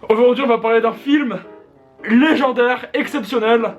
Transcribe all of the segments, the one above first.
Aujourd'hui, on va parler d'un film légendaire, exceptionnel.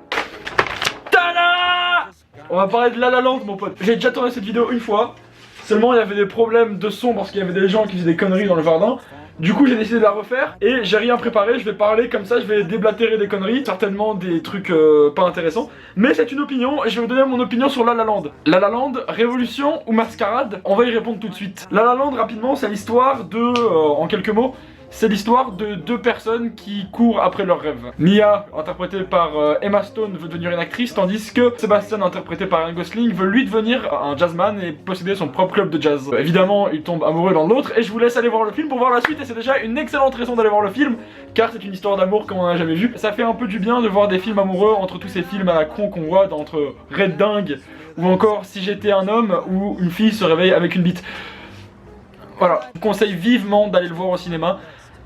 Tada! On va parler de La La Land, mon pote. J'ai déjà tourné cette vidéo une fois. Seulement, il y avait des problèmes de son parce qu'il y avait des gens qui faisaient des conneries dans le jardin. Du coup, j'ai décidé de la refaire et j'ai rien préparé. Je vais parler comme ça, je vais déblatérer des conneries, certainement des trucs pas intéressants. Mais c'est une opinion et je vais vous donner mon opinion sur La La Land. La La Land, révolution ou mascarade? On va y répondre tout de suite. La La Land, rapidement, c'est l'histoire de, en quelques mots, c'est l'histoire de deux personnes qui courent après leurs rêves. Mia, interprétée par Emma Stone, veut devenir une actrice, tandis que Sebastian, interprété par Ryan Gosling, veut lui devenir un jazzman et posséder son propre club de jazz. Évidemment, ils tombent amoureux l'un de l'autre et je vous laisse aller voir le film pour voir la suite et c'est déjà une excellente raison d'aller voir le film car c'est une histoire d'amour comme on n'a jamais vu. Ça fait un peu du bien de voir des films amoureux entre tous ces films à la con qu'on voit entre Red Dingue ou encore Si j'étais un homme où une fille se réveille avec une bite. Voilà, je vous conseille vivement d'aller le voir au cinéma.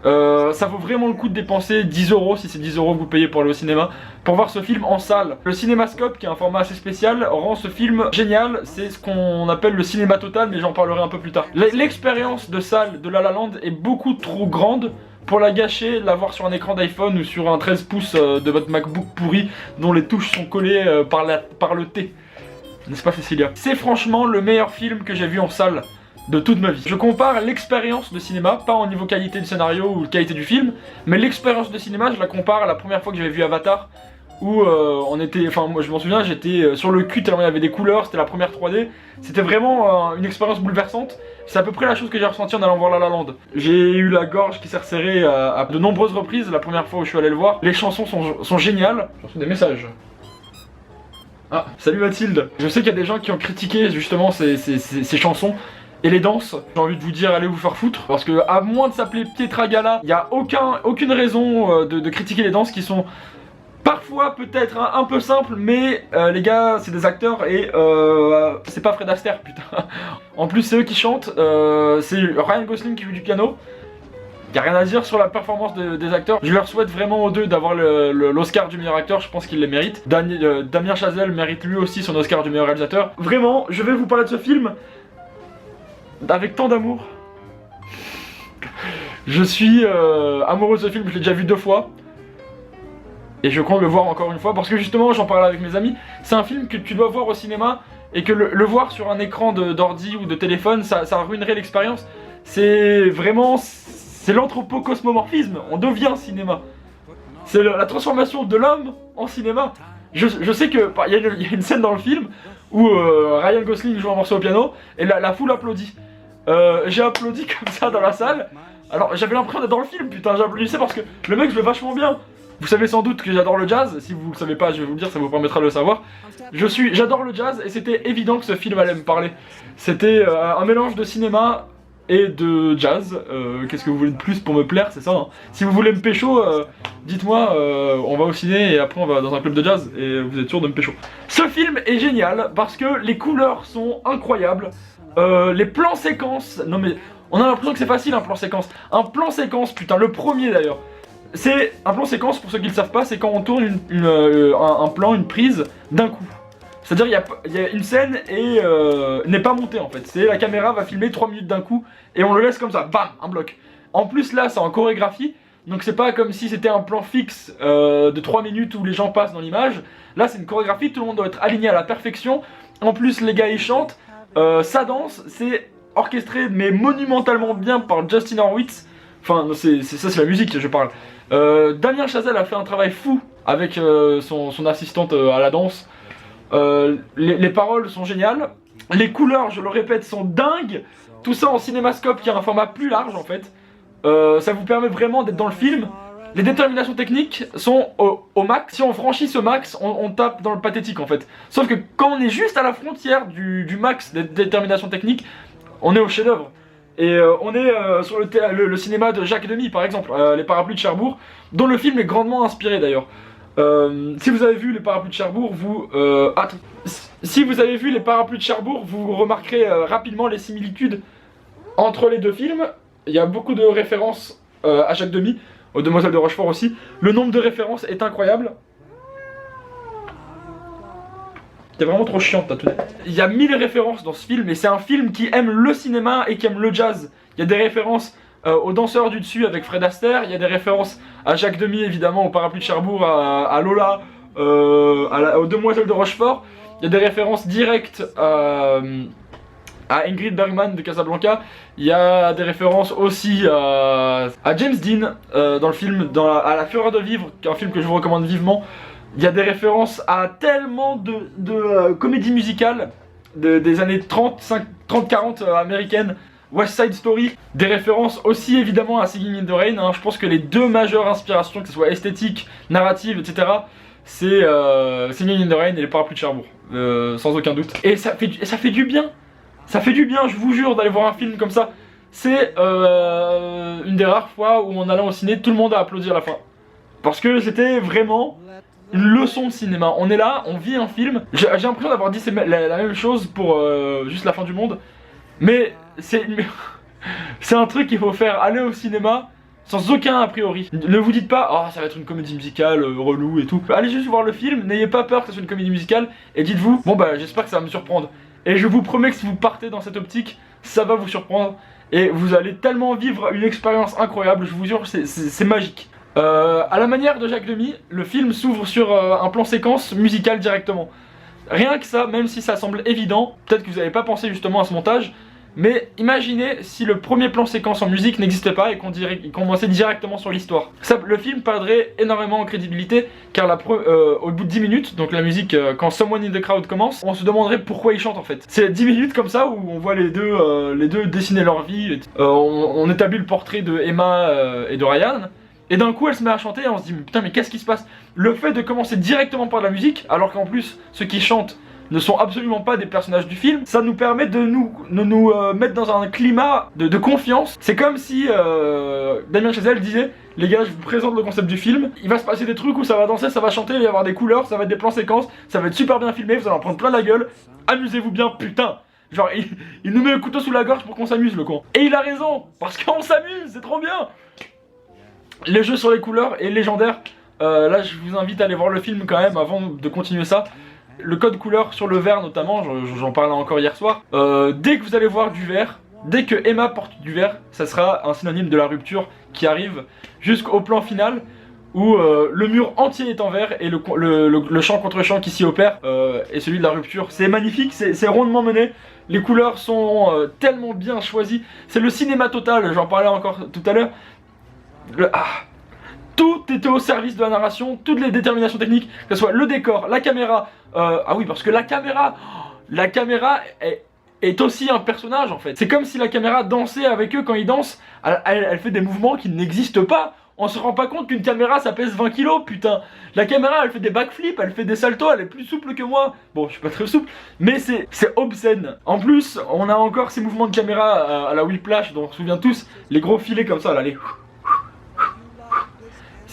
Ça vaut vraiment le coup de dépenser 10 € si c'est 10 € que vous payez pour aller au cinéma pour voir ce film en salle. Le Cinémascope, qui est un format assez spécial, rend ce film génial. C'est ce qu'on appelle le cinéma total, mais j'en parlerai un peu plus tard. L'expérience de salle de La La Land est beaucoup trop grande pour la gâcher, la voir sur un écran d'iPhone ou sur un 13 pouces de votre MacBook pourri dont les touches sont collées par le T. N'est-ce pas, Cécilia? C'est franchement le meilleur film que j'ai vu en salle de toute ma vie. Je compare l'expérience de cinéma, pas au niveau qualité du scénario ou qualité du film, mais l'expérience de cinéma, je la compare à la première fois que j'avais vu Avatar, où moi je m'en souviens, j'étais sur le cul tellement il y avait des couleurs, c'était la première 3D, c'était vraiment une expérience bouleversante. C'est à peu près la chose que j'ai ressentie en allant voir La La Land. J'ai eu la gorge qui s'est resserrée à de nombreuses reprises la première fois où je suis allé le voir. Les chansons sont géniales. J'ai reçu des messages. Ah, salut Mathilde. Je sais qu'il y a des gens qui ont critiqué justement ces chansons. Et les danses, j'ai envie de vous dire allez vous faire foutre. Parce que à moins de s'appeler Pietra Gala, il n'y a aucune raison de critiquer les danses qui sont parfois peut-être un peu simples. Mais les gars c'est des acteurs et c'est pas Fred Astaire putain. En plus c'est eux qui chantent, c'est Ryan Gosling qui joue du piano. Il n'y a rien à dire sur la performance des acteurs. Je leur souhaite vraiment aux deux d'avoir l'Oscar du meilleur acteur, je pense qu'ils le méritent. Damien Chazelle mérite lui aussi son Oscar du meilleur réalisateur. Vraiment, je vais vous parler de ce film avec tant d'amour. Je suis amoureux de ce film, je l'ai déjà vu 2 fois. Et je compte le voir encore une fois parce que justement j'en parlais avec mes amis. C'est un film que tu dois voir au cinéma et que le voir sur un écran d'ordi ou de téléphone ça ruinerait l'expérience. C'est vraiment, c'est l'anthropocosmomorphisme, on devient cinéma. C'est la transformation de l'homme en cinéma. Je sais que il y a une scène dans le film où Ryan Gosling joue un morceau au piano et la foule applaudit. J'ai applaudi comme ça dans la salle. Alors j'avais l'impression d'être dans le film, putain, j'applaudissais parce que le mec jouait vachement bien. Vous savez sans doute que j'adore le jazz, si vous le savez pas je vais vous le dire, ça vous permettra de le savoir. J'adore le jazz et c'était évident que ce film allait me parler. C'était un mélange de cinéma et de jazz. Qu'est-ce que vous voulez de plus pour me plaire, c'est ça hein. Si vous voulez me pécho, dites-moi, on va au ciné et après on va dans un club de jazz et vous êtes sûr de me pécho. Ce film est génial parce que les couleurs sont incroyables. Les plans séquences, non mais on a l'impression que c'est facile un plan séquence. Un plan séquence, putain, le premier d'ailleurs. C'est un plan séquence, pour ceux qui le savent pas, c'est quand on tourne un plan, une prise d'un coup. C'est-à-dire il y a une scène et n'est pas montée en fait. C'est la caméra va filmer 3 minutes d'un coup et on le laisse comme ça, bam, un bloc. En plus là c'est en chorégraphie, donc c'est pas comme si c'était un plan fixe de 3 minutes où les gens passent dans l'image. Là c'est une chorégraphie, tout le monde doit être aligné à la perfection. En plus les gars ils chantent. Ça danse, c'est orchestré mais monumentalement bien par Justin Horwitz. Enfin, c'est la musique que je parle. Damien Chazelle a fait un travail fou avec son assistante à la danse. Les paroles sont géniales. Les couleurs, je le répète, sont dingues. Tout ça en cinémascope qui a un format plus large en fait. Ça vous permet vraiment d'être dans le film. Les déterminations techniques sont au max. Si on franchit ce max, on tape dans le pathétique en fait. Sauf que quand on est juste à la frontière du max des déterminations techniques, on est au chef-d'œuvre. Et on est sur le cinéma de Jacques Demy par exemple, Les Parapluies de Cherbourg, dont le film est grandement inspiré d'ailleurs. Si vous avez vu Les Parapluies de Cherbourg, vous remarquerez rapidement les similitudes entre les deux films. Il y a beaucoup de références à Jacques Demy, aux Demoiselles de Rochefort aussi. Le nombre de références est incroyable. T'es vraiment trop chiante, t'as tout. Il y a 1000 références dans ce film et c'est un film qui aime le cinéma et qui aime le jazz. Il y a des références au danseur du dessus avec Fred Astaire, il y a des références à Jacques Demy évidemment, au parapluie de Cherbourg, à Lola, aux Demoiselles de Rochefort, il y a des références directes à Ingrid Bergman de Casablanca, il y a des références aussi à James Dean dans le film, à La Fureur de Vivre, qui est un film que je vous recommande vivement. Il y a des références à tellement de comédies musicales des années 30-40 américaines, West Side Story, des références aussi évidemment à Singing in the Rain, hein. Je pense que les deux majeures inspirations, que ce soit esthétique, narrative, etc., c'est Singing in the Rain et Les Parapluies de Cherbourg, sans aucun doute. Et ça fait du bien. Ça fait du bien, je vous jure, d'aller voir un film comme ça. C'est une des rares fois où en allant au ciné, tout le monde a applaudi à la fin. Parce que c'était vraiment une leçon de cinéma. On est là, on vit un film. J'ai l'impression d'avoir dit la même chose pour juste la fin du monde. Mais c'est un truc qu'il faut faire, aller au cinéma sans aucun a priori. Ne vous dites pas, oh ça va être une comédie musicale relou et tout. Allez juste voir le film, n'ayez pas peur que ce soit une comédie musicale. Et dites-vous, bon bah j'espère que ça va me surprendre. Et je vous promets que si vous partez dans cette optique, ça va vous surprendre. Et vous allez tellement vivre une expérience incroyable, je vous jure, c'est magique. À la manière de Jacques Demy, le film s'ouvre sur un plan séquence musical directement. Rien que ça, même si ça semble évident, peut-être que vous n'avez pas pensé justement à ce montage, mais imaginez si le premier plan séquence en musique n'existait pas et qu'on commençait directement sur l'histoire. Le film perdrait énormément en crédibilité, car au bout de 10 minutes, donc la musique, quand Someone in the Crowd commence, on se demanderait pourquoi ils chantent en fait. C'est 10 minutes comme ça où on voit les deux dessiner leur vie, on établit le portrait de Emma et de Ryan, et d'un coup elle se met à chanter et on se dit putain mais qu'est-ce qui se passe? Le fait de commencer directement par de la musique, alors qu'en plus ceux qui chantent ne sont absolument pas des personnages du film, ça nous permet de nous mettre dans un climat de confiance. C'est comme si Damien Chazelle disait les gars, je vous présente le concept du film, il va se passer des trucs où ça va danser, ça va chanter, il va y avoir des couleurs, ça va être des plans séquences, ça va être super bien filmé, vous allez en prendre plein la gueule, amusez-vous bien, putain. Genre il nous met le couteau sous la gorge pour qu'on s'amuse le con. Et il a raison, parce qu'on s'amuse, c'est trop bien. Les jeux sur les couleurs est légendaire. Là je vous invite à aller voir le film quand même avant de continuer ça. Le code couleur sur le vert notamment, j'en parlais encore hier soir. Dès que vous allez voir du vert, dès que Emma porte du vert, ça sera un synonyme de la rupture qui arrive jusqu'au plan final où le mur entier est en vert et le champ contre champ qui s'y opère est celui de la rupture. C'est magnifique, c'est rondement mené. Les couleurs sont tellement bien choisies. C'est le cinéma total, j'en parlais encore tout à l'heure. Tout était au service de la narration, toutes les déterminations techniques, que ce soit le décor, la caméra. Ah oui, parce que la caméra est aussi un personnage en fait. C'est comme si la caméra dansait avec eux quand ils dansent. Elle fait des mouvements qui n'existent pas. On se rend pas compte qu'une caméra ça pèse 20 kilos, putain. La caméra elle fait des backflips, elle fait des saltos, elle est plus souple que moi. Bon, je suis pas très souple, mais c'est obscène. En plus, on a encore ces mouvements de caméra à la Whiplash, dont on se souvient tous, les gros filets comme ça, là, les...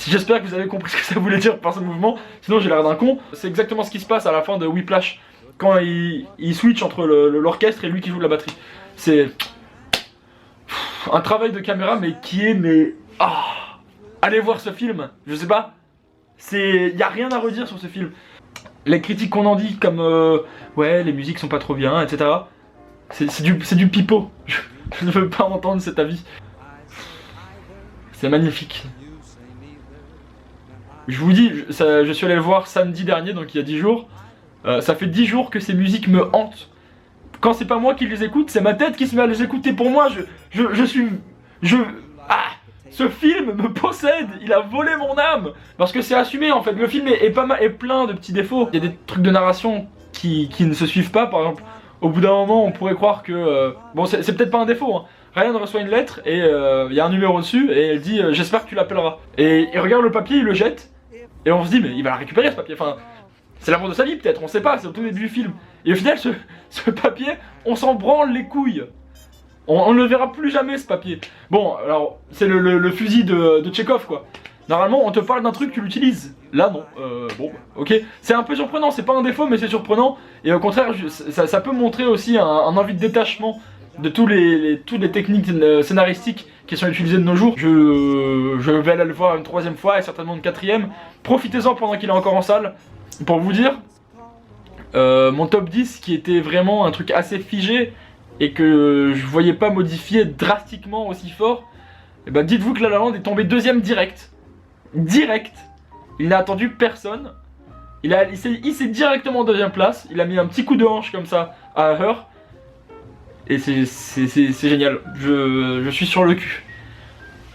J'espère que vous avez compris ce que ça voulait dire par ce mouvement, sinon j'ai l'air d'un con. C'est exactement ce qui se passe à la fin de Whiplash, quand il switch entre l'orchestre et lui qui joue de la batterie. C'est un travail de caméra mais qui est... Allez voir ce film, je sais pas. Y a rien à redire sur ce film. Les critiques qu'on en dit comme ouais les musiques sont pas trop bien, etc. C'est du pipeau. Je ne veux pas entendre cet avis. C'est magnifique. Je vous dis, je suis allé le voir samedi dernier, donc il y a 10 jours. Ça fait 10 jours que ces musiques me hantent. Quand c'est pas moi qui les écoute, c'est ma tête qui se met à les écouter. Pour moi, ce film me possède, il a volé mon âme. Parce que c'est assumé en fait, le film est plein de petits défauts. Il y a des trucs de narration qui ne se suivent pas, par exemple. Au bout d'un moment, on pourrait croire que... bon, c'est peut-être pas un défaut, hein. Ryan reçoit une lettre et il y a un numéro dessus et elle dit j'espère que tu l'appelleras. Et il regarde le papier, il le jette et on se dit mais il va la récupérer ce papier, enfin c'est l'amour de sa vie peut-être, on sait pas, c'est au tout début du film. Et au final ce papier, on s'en branle les couilles. On ne le verra plus jamais ce papier. Bon alors c'est le fusil de Tchekhov quoi. Normalement on te parle d'un truc, tu l'utilises. Là non, bon ok. C'est un peu surprenant, c'est pas un défaut mais c'est surprenant. Et au contraire ça peut montrer aussi un envie de détachement de toutes les techniques scénaristiques qui sont utilisées de nos jours. Je vais aller le voir une 3e fois et certainement une 4e. Profitez-en pendant qu'il est encore en salle. Pour vous dire, mon top 10 qui était vraiment un truc assez figé et que je voyais pas modifier drastiquement aussi fort, Et bah dites-vous que La La Land est tombé deuxième direct. Direct. Il n'a attendu personne. Il s'est directement en deuxième place. Il a mis un petit coup de hanche comme ça à Her. Et c'est génial. Je suis sur le cul.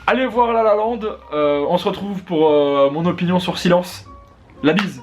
Allez voir La La Land. On se retrouve pour mon opinion sur Silence. La bise.